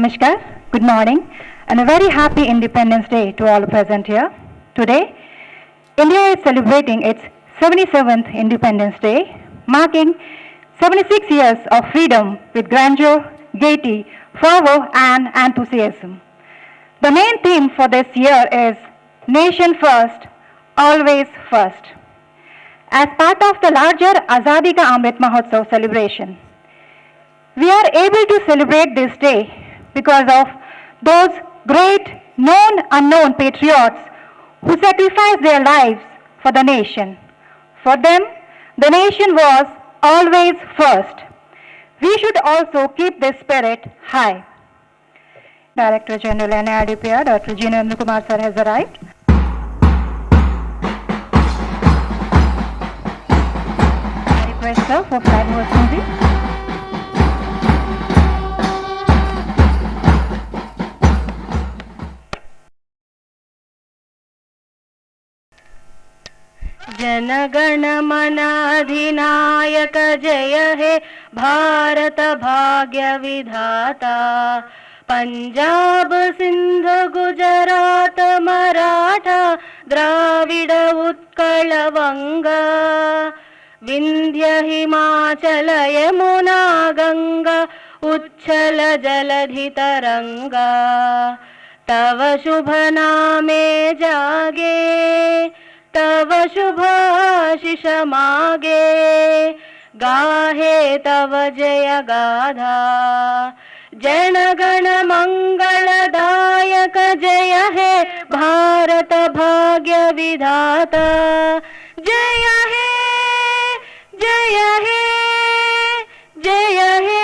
Namaskar, good morning, and a very happy Independence Day to all present here. Today, India is celebrating its 77th Independence Day, marking 76 years of freedom with grandeur, gaiety, fervor, and enthusiasm. The main theme for this year is Nation First, Always First. As part of the larger Azadi Ka Amrit Mahotsav celebration, we are able to celebrate this day because of those great known unknown patriots who sacrificed their lives for the nation. For them, the nation was always first. We should also keep this spirit high. Director General NIRDPR, Dr. Jinendra Kumar sir has arrived. I request sir for flag hosting. जनगण मन अधिनायक जय हे भारत भाग्य विधाता पंजाब सिंध गुजरात मराठा द्राविड उत्कल वंगा विंध्य हिमाचल यमुना गंगा उच्छल जलधि तरंगा तव शुभ नामे जागे तव शुभ आशीष मागे गाहे तव जय गाधा जन गण मंगलदायक जय हे भारत भाग्य विधाता जय हे जय हे जय हे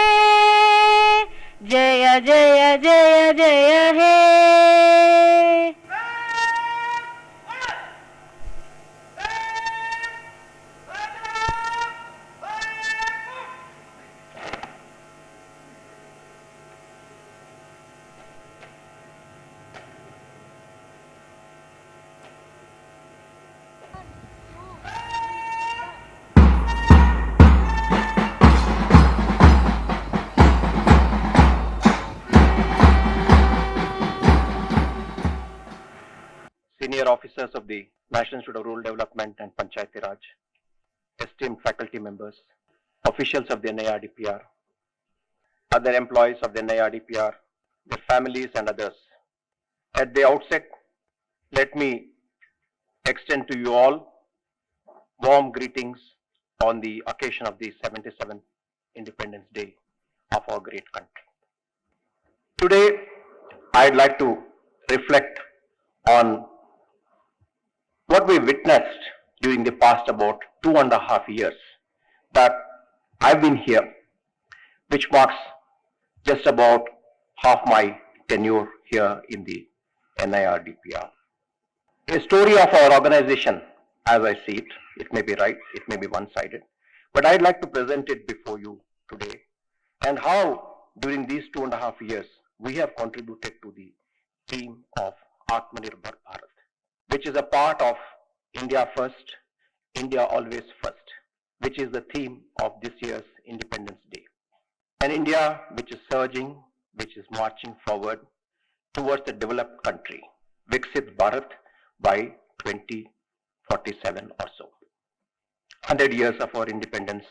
जय जय जय जय हे Senior officers of the National Institute of Rural Development and Panchayati Raj, esteemed faculty members, officials of the NIRDPR, other employees of the NIRDPR, their families and others. At the outset, let me extend to you all warm greetings on the occasion of the 77th Independence Day of our great country. Today, I'd like to reflect on what we witnessed during the past about 2.5 years that I've been here, which marks just about half my tenure here in the NIRDPR. A story of our organization, as I see it, it may be right, it may be one-sided, but I'd like to present it before you today, and how during these 2.5 years we have contributed to the theme of Atmanirbhar Bharat, which is a part of India First, India Always First, which is the theme of this year's Independence Day. An India which is surging, which is marching forward towards the developed country, Viksit Bharat by 2047 or so. 100 years of our independence,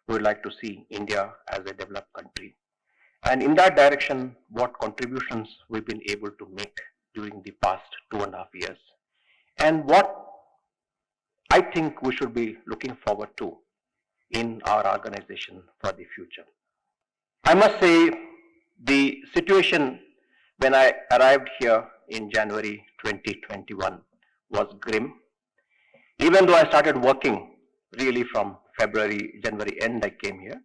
we would like to see India as a developed country. And in that direction, what contributions we've been able to make during the past 2.5 years, and what I think we should be looking forward to in our organization for the future. I must say the situation when I arrived here in January 2021 was grim. Even though I started working really from January end I came here,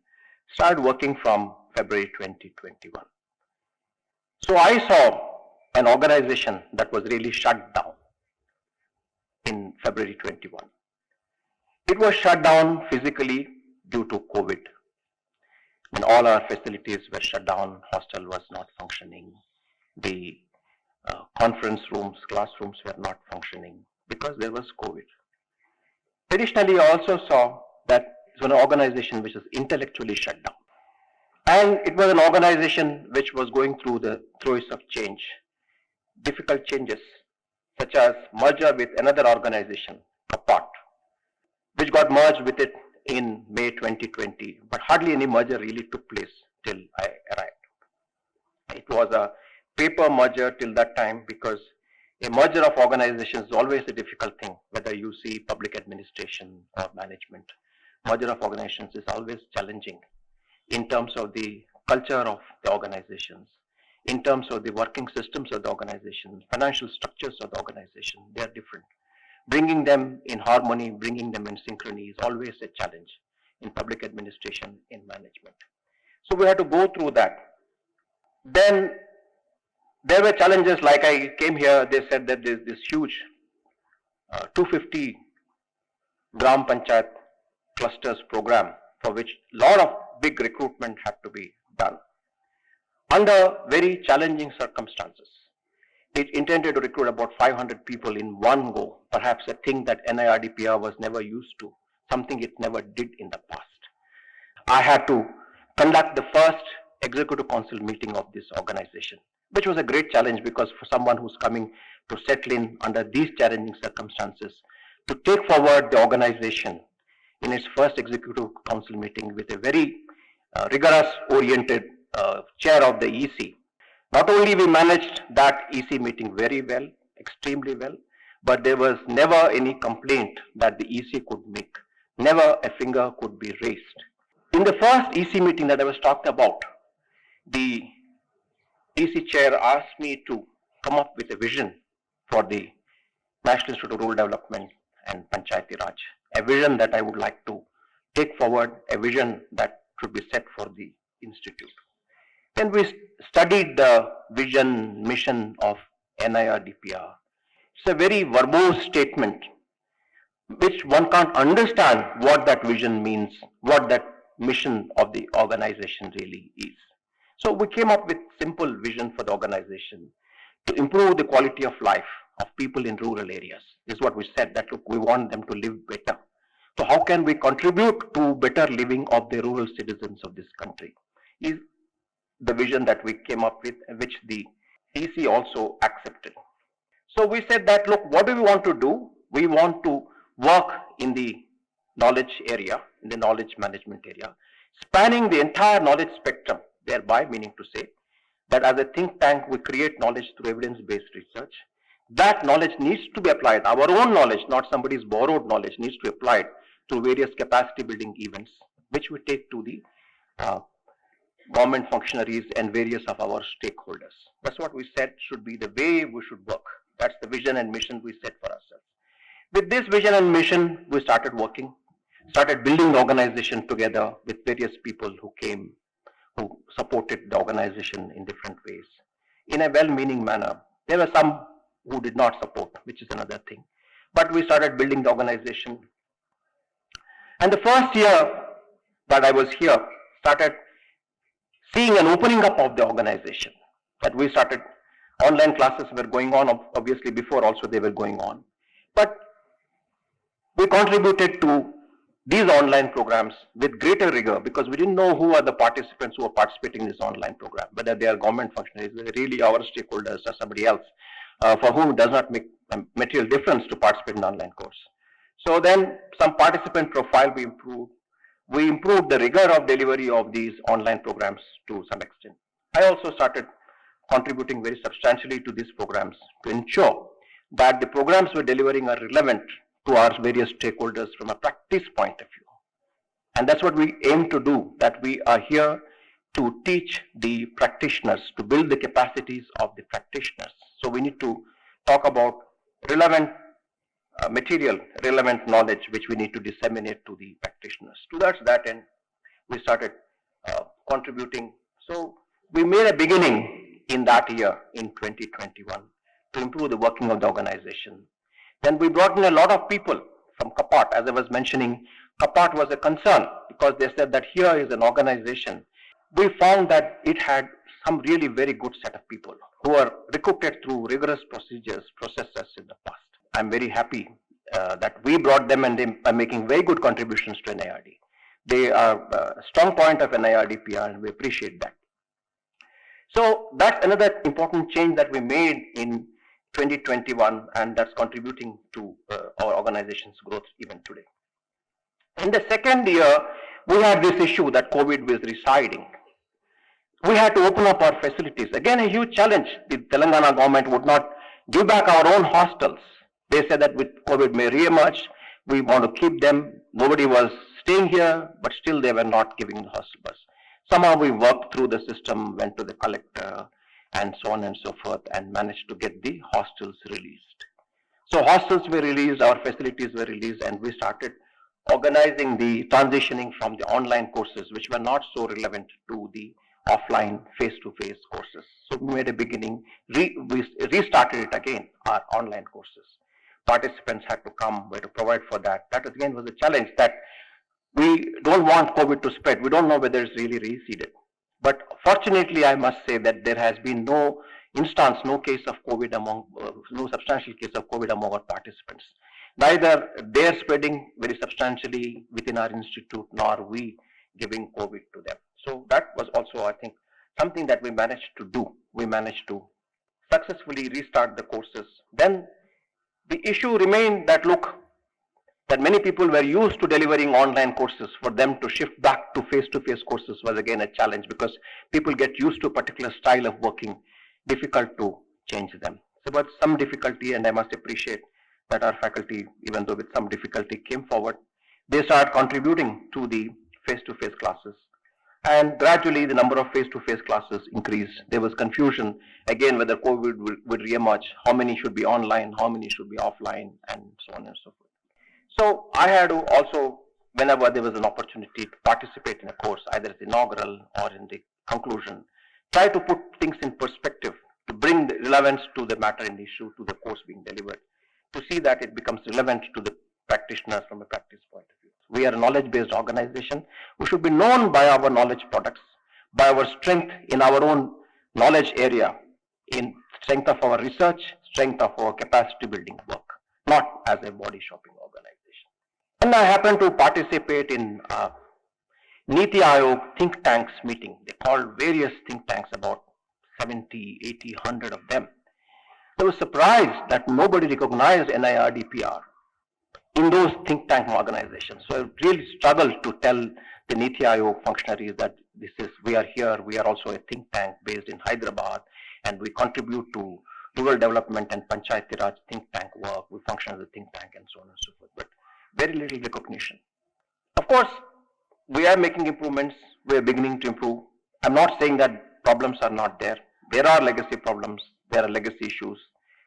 started working from February 2021. So I saw an organization that was really shut down in February 21. It was shut down physically due to COVID. When all our facilities were shut down, hostel was not functioning, the conference rooms, classrooms were not functioning because there was COVID. Additionally, I also saw that it's an organization which is intellectually shut down. And it was an organization which was going through the throes of change, difficult changes, such as merger with another organization, apart, which got merged with it in May 2020, but hardly any merger really took place till I arrived. It was a paper merger till that time, because a merger of organizations is always a difficult thing, whether you see public administration or management. Merger of organizations is always challenging in terms of the culture of the organizations, in terms of the working systems of the organization, financial structures of the organization. They are different. Bringing them in harmony, bringing them in synchrony is always a challenge in public administration, in management. So we had to go through that. Then there were challenges, like I came here, they said that there's this huge 250 Gram Panchayat clusters program, for which a lot of big recruitment had to be done under very challenging circumstances. It intended to recruit about 500 people in one go, perhaps a thing that NIRDPR was never used to, something it never did in the past. I had to conduct the first executive council meeting of this organization, which was a great challenge, because for someone who's coming to settle in under these challenging circumstances, to take forward the organization in its first executive council meeting with a very rigorous oriented chair of the EC. Not only we managed that EC meeting very well, extremely well, but there was never any complaint that the EC could make. Never a finger could be raised. In the first EC meeting that I was talking about, the EC chair asked me to come up with a vision for the National Institute of Rural Development and Panchayati Raj, a vision that I would like to take forward, a vision that should be set for the institute. Then we studied the vision, mission of NIRDPR. It's a very verbose statement, which one can't understand what that vision means, what that mission of the organization really is. So we came up with simple vision for the organization to improve the quality of life of people in rural areas. This is what we said, that look, we want them to live better. So how can we contribute to better living of the rural citizens of this country? Is the vision that we came up with, which the EC also accepted. So we said that, look, what do we want to do? We want to work in the knowledge area, in the knowledge management area, spanning the entire knowledge spectrum, thereby meaning to say that as a think tank, we create knowledge through evidence-based research. That knowledge needs to be applied. Our own knowledge, not somebody's borrowed knowledge, needs to be applied to various capacity building events, which we take to the government functionaries and various of our stakeholders. That's what we said should be the way we should work. That's the vision and mission we set for ourselves. With this vision and mission, we started working, started building the organization together with various people who came, who supported the organization in different ways, in a well-meaning manner. There were some who did not support, which is another thing. But we started building the organization. And the first year that I was here, started seeing an opening up of the organization. That we started, online classes were going on, obviously before also they were going on. But we contributed to these online programs with greater rigor, because we didn't know who are the participants who are participating in this online program, whether they are government functionaries, really our stakeholders, or somebody else, for whom it does not make a material difference to participate in the online course. So then some participant profile we improved. We improved the rigor of delivery of these online programs to some extent. I also started contributing very substantially to these programs to ensure that the programs we're delivering are relevant to our various stakeholders from a practice point of view. And that's what we aim to do, that we are here to teach the practitioners, to build the capacities of the practitioners. So we need to talk about relevant material, relevant knowledge, which we need to disseminate to the practitioners. Towards that end, we started contributing. So we made a beginning in that year, in 2021, to improve the working of the organization. Then we brought in a lot of people from Kapat. As I was mentioning, Kapat was a concern because they said that here is an organization. We found that it had some really very good set of people who are recruited through rigorous processes in the past. I'm very happy that we brought them, and they are making very good contributions to NIRD. They are a strong point of NIRDPR, and we appreciate that. So that's another important change that we made in 2021, and that's contributing to our organization's growth even today. In the second year, we had this issue that COVID was residing. We had to open up our facilities. Again, a huge challenge. The Telangana government would not give back our own hostels. They said that with COVID may re-emerge, we want to keep them. Nobody was staying here, but still they were not giving the hostel bus. Somehow we worked through the system, went to the collector, and so on and so forth, and managed to get the hostels released. So hostels were released, our facilities were released, and we started organizing the transitioning from the online courses, which were not so relevant to the offline face-to-face courses. So we made a beginning, we restarted it again, our online courses. Participants had to come, we had to provide for that. That again was a challenge, that we don't want COVID to spread. We don't know whether it's really receded. But fortunately, I must say that there has been no instance, no case of COVID no substantial case of COVID among our participants. Neither they're spreading very substantially within our institute, nor we giving COVID to them. So that was also, I think, something that we managed to do. We managed to successfully restart the courses. Then the issue remained that, look, that many people were used to delivering online courses. For them to shift back to face-to-face courses was again a challenge, because people get used to a particular style of working, difficult to change them. So but some difficulty, and I must appreciate that our faculty, even though with some difficulty, came forward. They started contributing to the face-to-face classes. And gradually the number of face-to-face classes increased. There was confusion, again, whether COVID would re-emerge, how many should be online, how many should be offline, and so on and so forth. So I had to also, whenever there was an opportunity to participate in a course, either at the inaugural or in the conclusion, try to put things in perspective, to bring the relevance to the matter in the issue, to the course being delivered, to see that it becomes relevant to the practitioners from a practice point of view. We are a knowledge-based organization. We should be known by our knowledge products, by our strength in our own knowledge area, in strength of our research, strength of our capacity building work, not as a body shopping organization. And I happened to participate in Niti Aayog think tanks meeting. They called various think tanks, about 70, 80, 100 of them. I was surprised that nobody recognized NIRDPR in those think tank organizations. So I really struggled to tell the Niti Aayog functionaries that we are here, we are also a think tank based in Hyderabad, and we contribute to rural development and Panchayati Raj think tank work. We function as a think tank and so on and so forth, but very little recognition. Of course, we are making improvements, we are beginning to improve. I'm not saying that problems are not there. There are legacy problems, there are legacy issues,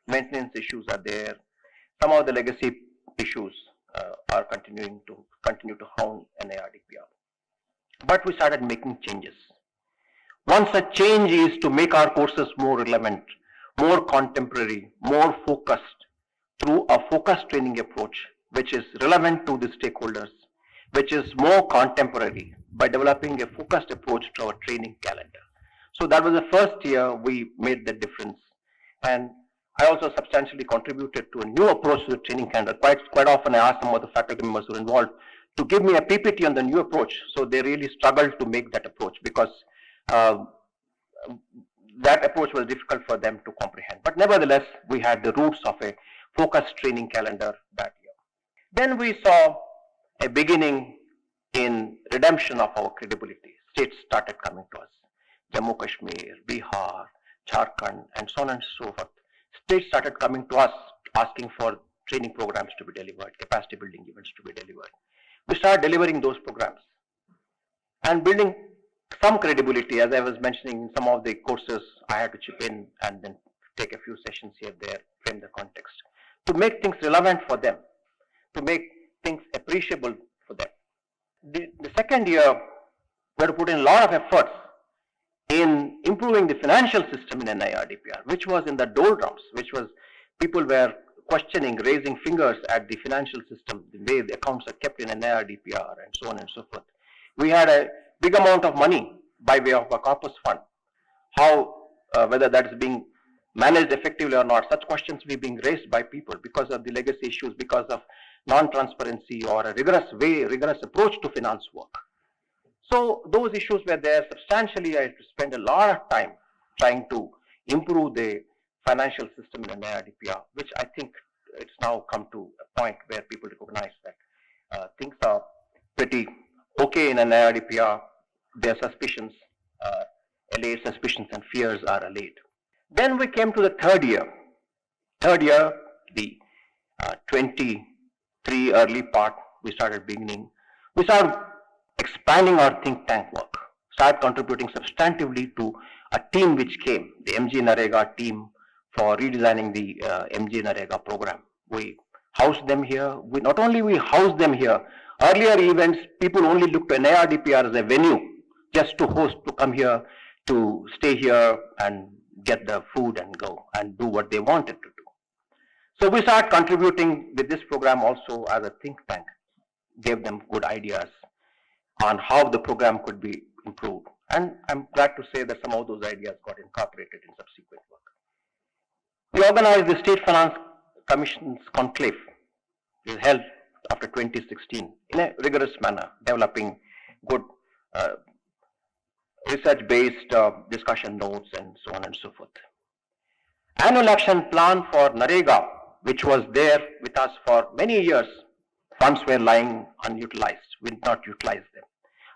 maintenance issues are there. Some of the legacy issues are continue to hound NIRDPR. But we started making changes. One such change is to make our courses more relevant, more contemporary, more focused, through a focused training approach, which is relevant to the stakeholders, which is more contemporary, by developing a focused approach to our training calendar. So that was the first year we made the difference. And I also substantially contributed to a new approach to the training calendar. Quite often I asked some of the faculty members who were involved to give me a PPT on the new approach. So they really struggled to make that approach, because that approach was difficult for them to comprehend. But nevertheless, we had the roots of a focused training calendar that year. Then we saw a beginning in redemption of our credibility. States started coming to us. Jammu Kashmir, Bihar, Jharkhand, and so on and so forth. States started coming to us asking for training programs to be delivered, capacity building events to be delivered. We started delivering those programs and building some credibility. As I was mentioning, in some of the courses I had to chip in and then take a few sessions here, there, frame the context, to make things relevant for them, to make things appreciable for them. The second year, we had to put in a lot of efforts in improving the financial system in NIRDPR, which was in the doldrums, which was, people were questioning, raising fingers at the financial system, the way the accounts are kept in NIRDPR, and so on and so forth. We had a big amount of money by way of a corpus fund. How, whether that is being managed effectively or not, such questions were being raised by people because of the legacy issues, because of non-transparency or a rigorous approach to finance work. So those issues were there substantially. I had to spend a lot of time trying to improve the financial system in NIRDPR, which I think it's now come to a point where people recognize that things are pretty okay in NIRDPR. Their suspicions, allayed suspicions and fears are allayed. Then we came to the third year. Third year, the 23 early part, we started expanding our think tank work, started contributing substantively to a team which came, the MG Narega team, for redesigning the MG Narega program. We housed them here. Not only we housed them here, earlier events, people only looked at NIRDPR as a venue just to host, to come here, to stay here and get the food and go and do what they wanted to do. So we started contributing with this program also as a think tank, gave them good ideas on how the program could be improved. And I'm glad to say that some of those ideas got incorporated in subsequent work. We organized the State Finance Commission's conclave. It was held after 2016 in a rigorous manner, developing good research-based discussion notes and so on and so forth. Annual action plan for NREGA, which was there with us for many years, funds were lying unutilized. We did not utilize them.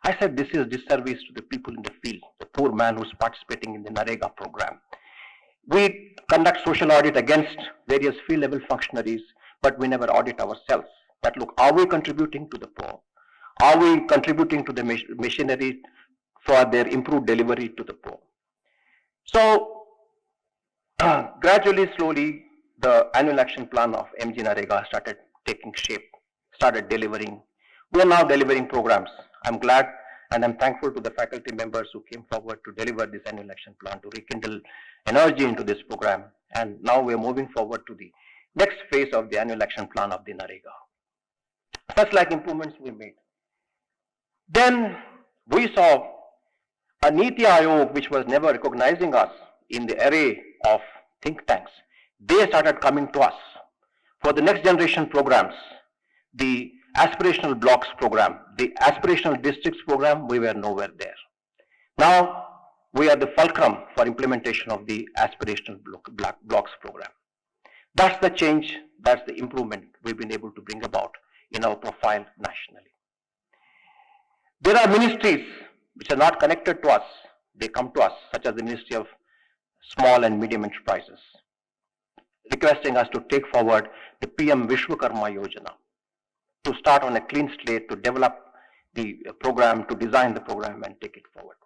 I said this is disservice to the people in the field, the poor man who's participating in the NREGA program. We conduct social audit against various field level functionaries, but we never audit ourselves. That look, are we contributing to the poor? Are we contributing to the machinery for their improved delivery to the poor? So gradually, slowly, the annual action plan of MG Narega started taking shape, started delivering. We are now delivering programs. I'm glad and I'm thankful to the faculty members who came forward to deliver this annual action plan, to rekindle energy into this program. And now we are moving forward to the next phase of the annual action plan of the NREGA. Such like improvements we made. Then we saw a Niti Aayog which was never recognizing us in the array of think tanks. They started coming to us for the next generation programs, the aspirational blocks program, the aspirational districts program. We were nowhere there. Now we are the fulcrum for implementation of the aspirational blocks program. That's the change, that's the improvement we've been able to bring about in our profile nationally. There are ministries which are not connected to us. They come to us, such as the Ministry of Small and Medium Enterprises, requesting us to take forward the PM Vishwakarma Yojana, to start on a clean slate, to develop the program, to design the program and take it forward.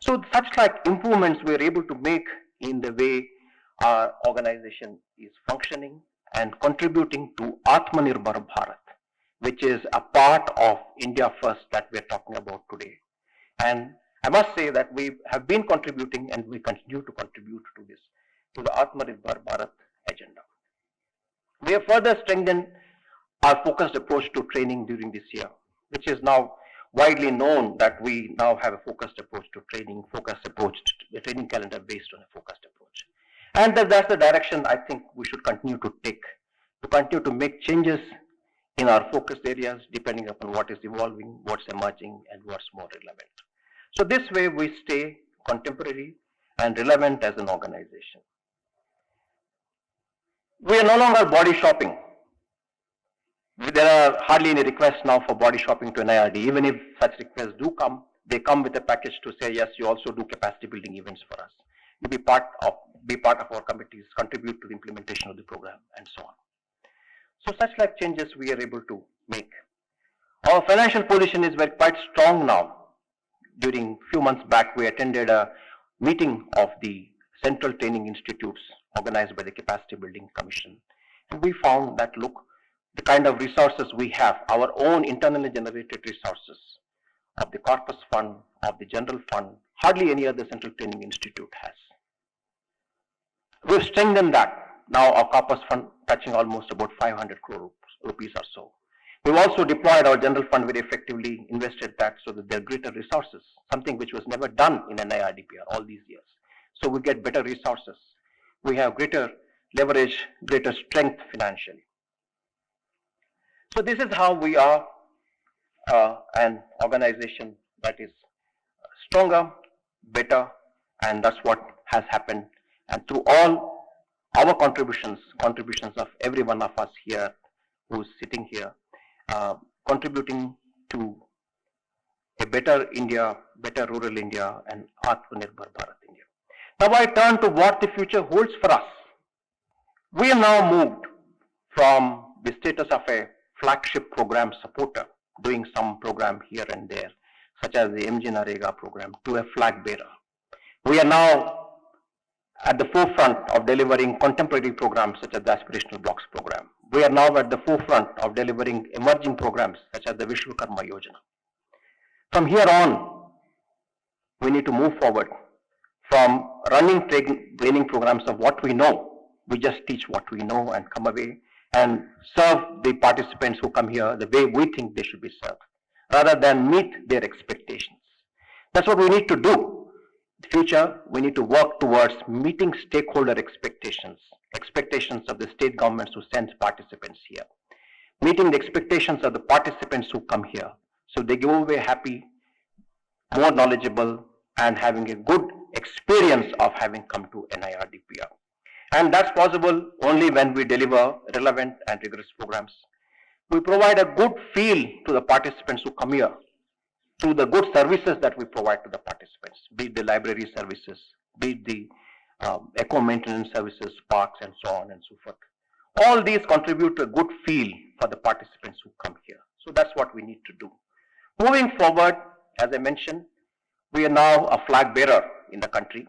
So such like improvements we are able to make in the way our organization is functioning and contributing to Atmanirbhar Bharat, which is a part of India First that we are talking about today. And I must say that we have been contributing and we continue to contribute to this, to the Atmanirbhar Bharat agenda. We have further strengthened our focused approach to training during this year, which is now widely known that we now have a focused approach to training, the training calendar based on a focused approach. And that's the direction I think we should continue to take, to continue to make changes in our focus areas depending upon what is evolving, what's emerging, and what's more relevant. So this way we stay contemporary and relevant as an organization. We are no longer body shopping. There are hardly any requests now for body shopping to NIRD. Even if such requests do come, they come with a package to say, yes, you also do capacity building events for us. You be part of our committees, contribute to the implementation of the program, and so on. So such like changes we are able to make. Our financial position is quite strong now. During few months back, we attended a meeting of the Central Training Institutes organized by the Capacity Building Commission. And we found that, look, the kind of resources we have, our own internally generated resources of the Corpus Fund, of the General Fund, hardly any other Central Training Institute has. We've strengthened that. Now our Corpus Fund touching almost about 500 crore rupees or so. We've also deployed our General Fund very effectively, invested that so that there are greater resources, something which was never done in NIRDPR all these years. So we get better resources. We have greater leverage, greater strength financially. So this is how we are an organization that is stronger, better, and that's what has happened. And through all our contributions of every one of us here who's sitting here, contributing to a better India, better rural India, and Atmanirbhar Bharat India. Now I turn to what the future holds for us. We have now moved from the status of a flagship program supporter, doing some program here and there, such as the MG Narega program, to a flag bearer. We are now at the forefront of delivering contemporary programs such as the Aspirational Blocks program. We are now at the forefront of delivering emerging programs such as the Vishwakarma Yojana. From here on, we need to move forward from running training programs of what we know. We just teach what we know and come away and serve the participants who come here the way we think they should be served, rather than meet their expectations. That's what we need to do. In the future, we need to work towards meeting stakeholder expectations of the state governments who send participants here, meeting the expectations of the participants who come here, so they go away happy, more knowledgeable, and having a good experience of having come to NIRDPR. And that's possible only when we deliver relevant and rigorous programs. We provide a good feel to the participants who come here through the good services that we provide to the participants, be it the library services, be it the eco maintenance services, parks, and so on and so forth. All these contribute to a good feel for the participants who come here. So that's what we need to do. Moving forward, as I mentioned, we are now a flag bearer in the country.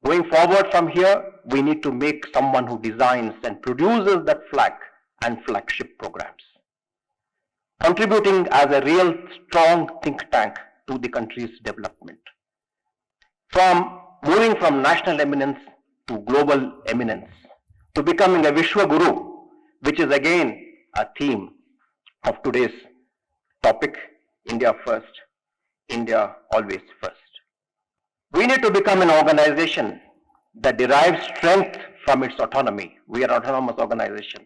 Going forward from here, we need to make someone who designs and produces that flag and flagship programs, contributing as a real strong think tank to the country's development. Moving from national eminence to global eminence, to becoming a Vishwa Guru, which is again a theme of today's topic, India first, India always first. We need to become an organization that derives strength from its autonomy. We are an autonomous organization.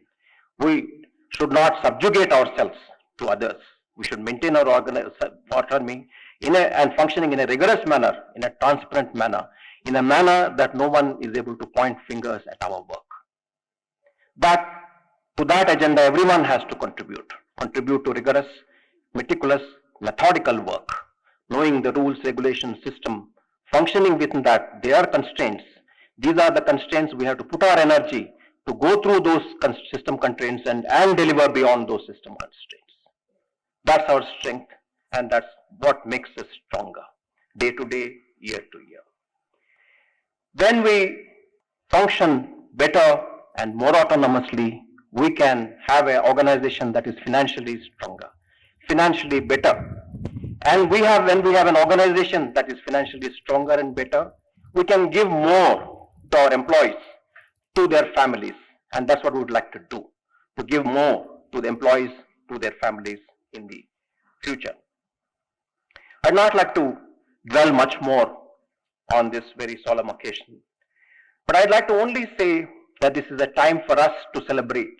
We should not subjugate ourselves to others. We should maintain our autonomy and functioning in a rigorous manner, in a transparent manner, in a manner that no one is able to point fingers at our work. To that agenda, everyone has to contribute to rigorous, meticulous, methodical work, knowing the rules, regulations, system, functioning within that. There are constraints. These are the constraints. We have to put our energy to go through those system constraints and deliver beyond those system constraints. That's our strength, and that's what makes us stronger, day to day, year to year. When we function better and more autonomously, we can have an organization that is financially stronger, financially better. And when we have an organization that is financially stronger and better, we can give more to our employees, to their families. And that's what we would like to do, to give more to the employees, to their families in the future. I'd not like to dwell much more on this very solemn occasion, but I'd like to only say that this is a time for us to celebrate.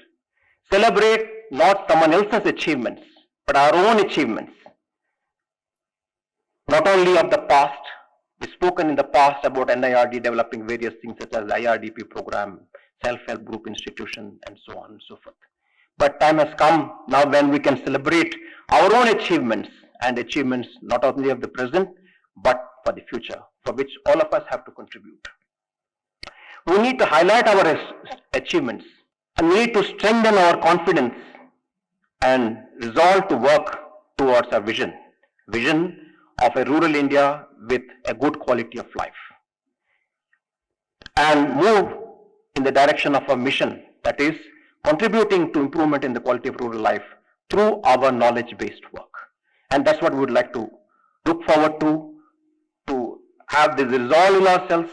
Celebrate not someone else's achievements, but our own achievements. Not only of the past, we've spoken in the past about NIRD developing various things such as the IRDP program, self-help group institution, and so on and so forth. But time has come now when we can celebrate our own achievements, and achievements not only of the present, but for the future, for which all of us have to contribute. We need to highlight our achievements, and we need to strengthen our confidence and resolve to work towards our vision of a rural India with a good quality of life, and move in the direction of a mission that is contributing to improvement in the quality of rural life through our knowledge-based work. And that's what we would like to look forward to have this resolve in ourselves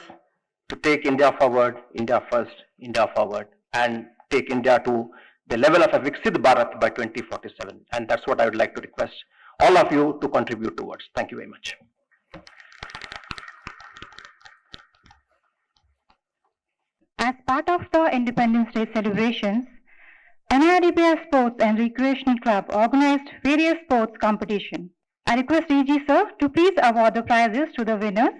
to take India forward, India first, India forward, and take India to the level of a Viksit Bharat by 2047. And that's what I would like to request all of you to contribute towards. Thank you very much. As part of the Independence Day celebrations, NIRDPR Sports and Recreational Club organized various sports competitions. I request DG sir to please award the prizes to the winners.